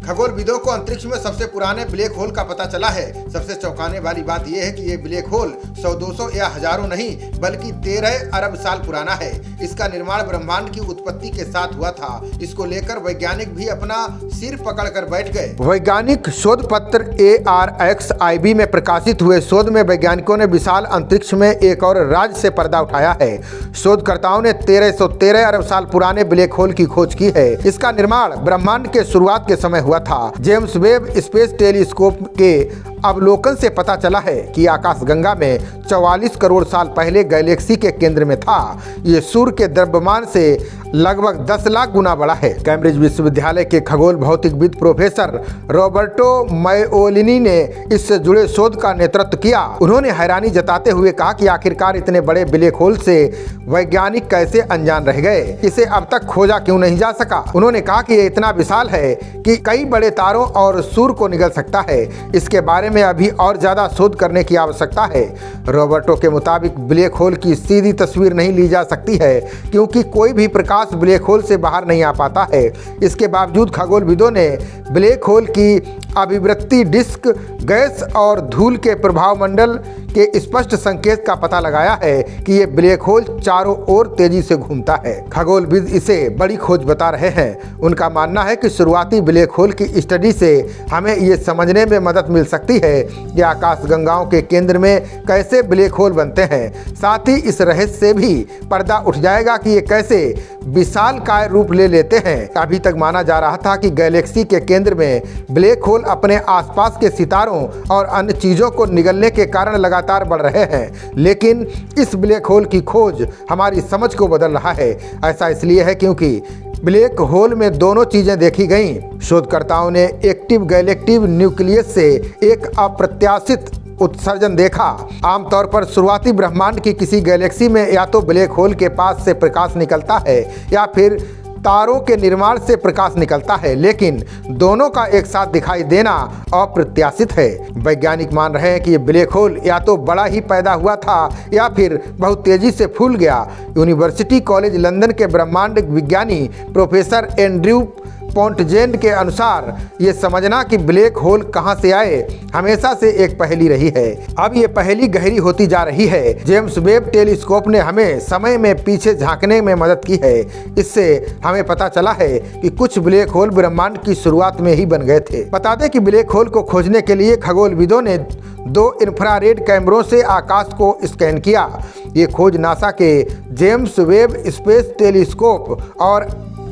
खगोलविदों को अंतरिक्ष में सबसे पुराने ब्लैक होल का पता चला है। सबसे चौंकाने वाली बात यह है कि ये ब्लैक होल 100-200 या हजारों नहीं बल्कि 13 अरब साल पुराना है। इसका निर्माण ब्रह्मांड की उत्पत्ति के साथ हुआ था। इसको लेकर वैज्ञानिक भी अपना सिर पकड़ कर बैठ गए। वैज्ञानिक शोध पत्र ARXIB में प्रकाशित हुए शोध में वैज्ञानिकों ने विशाल अंतरिक्ष में एक और राज से पर्दा उठाया है। शोधकर्ताओं ने 1313 अरब साल पुराने ब्लैक होल की खोज की है। इसका निर्माण ब्रह्मांड के शुरुआत के समय हुआ था। जेम्स वेब स्पेस टेलीस्कोप के अवलोकन से पता चला है कि आकाशगंगा में 44 करोड़ साल पहले गैलेक्सी के केंद्र में था। ये सूर्य के द्रव्यमान से लगभग 10 लाख गुना बड़ा है। कैम्ब्रिज विश्वविद्यालय के खगोल भौतिकविद प्रोफेसर रॉबर्टो मैओलिनी ने इससे जुड़े शोध का नेतृत्व किया। उन्होंने हैरानी जताते हुए कहा कि आखिरकार इतने बड़े ब्लैक होल से वैज्ञानिक कैसे अनजान रह गए, इसे अब तक खोजा क्यों नहीं जा सका। उन्होंने कहा कि ये इतना विशाल है कि कई बड़े तारों और सूर्य को निगल सकता है। इसके बारे में अभी और ज्यादा शोध करने की आवश्यकता है। रॉबर्टो के मुताबिक ब्लैक होल की सीधी तस्वीर नहीं ली जा सकती है क्योंकि कोई भी प्रकाश ब्लैक होल से बाहर नहीं आ पाता है। इसके बावजूद खगोलविदों ने ब्लैक होल की अभिवृत्ति, डिस्क, गैस और धूल के प्रभाव मंडल के स्पष्ट संकेत का पता लगाया है कि ये ब्लैक होल चारों ओर तेजी से घूमता है। खगोलविद इसे बड़ी खोज बता रहे हैं। उनका मानना है कि शुरुआती ब्लैक होल की स्टडी से हमें ये समझने में मदद मिल सकती है कि आकाशगंगाओं के केंद्र में कैसे ब्लैक होल बनते हैं। साथ ही इस रहस्य से भी पर्दा उठ जाएगा कि ये कैसे विशालकाय रूप ले लेते हैं। अभी तक माना जा रहा था कि गैलेक्सी के केंद्र में ब्लैक होल अपने आसपास के सितारों और अन्य चीजों को निगलने के कारण लगातार बढ़ रहे हैं, लेकिन इस ब्लैक होल की खोज हमारी समझ को बदल रहा है। ऐसा इसलिए है क्योंकि ब्लैक होल में दोनों चीजें देखी गईं। शोधकर्ताओं ने एक्टिव गैलेक्टिव न्यूक्लियस से एक अप्रत्याशित उत्सर्जन देखा। आमतौर पर शुरुआती ब्रह्मांड की किसी गैलेक्सी में या तो ब्लैक होल के पास से प्रकाश निकलता है या फिर तारों के निर्माण से प्रकाश निकलता है, लेकिन दोनों का एक साथ दिखाई देना अप्रत्याशित है। वैज्ञानिक मान रहे हैं कि ये ब्लैक होल या तो बड़ा ही पैदा हुआ था या फिर बहुत तेजी से फूल गया। यूनिवर्सिटी कॉलेज लंदन के ब्रह्मांड विज्ञानी प्रोफेसर एंड्रयू पोंटजेन के अनुसार ये समझना कि ब्लैक होल कहां से आए हमेशा से एक पहेली रही है। अब ये पहेली गहरी होती जा रही है। जेम्स वेब टेलीस्कोप ने हमें समय में पीछे झांकने में मदद की है। इससे हमें पता चला है कि कुछ ब्लैक होल ब्रह्मांड की शुरुआत में ही बन गए थे। बता दें कि ब्लैक होल को खोजने के लिए खगोलविदों ने 2 इंफ्रारेड कैमरों से आकाश को स्कैन किया। ये खोज नासा के जेम्स वेब स्पेस टेलीस्कोप और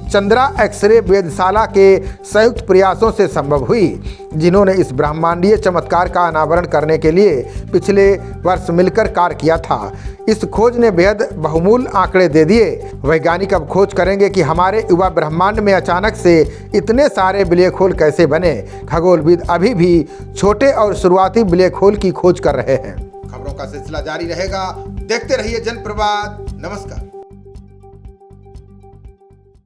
चंद्रा एक्सरे वेधशाला के संयुक्त प्रयासों से संभव हुई, जिन्होंने इस ब्रह्मांडीय चमत्कार का अनावरण करने के लिए पिछले वर्ष मिलकर कार्य किया था। इस खोज ने बेहद बहुमूल्य आंकड़े दे दिए। वैज्ञानिक अब खोज करेंगे कि हमारे युवा ब्रह्मांड में अचानक से इतने सारे ब्लैक होल कैसे बने। खगोलविद अभी भी छोटे और शुरुआती ब्लैक होल की खोज कर रहे हैं। खबरों का सिलसिला जारी रहेगा। देखते रहिए जनप्रवाद। नमस्कार।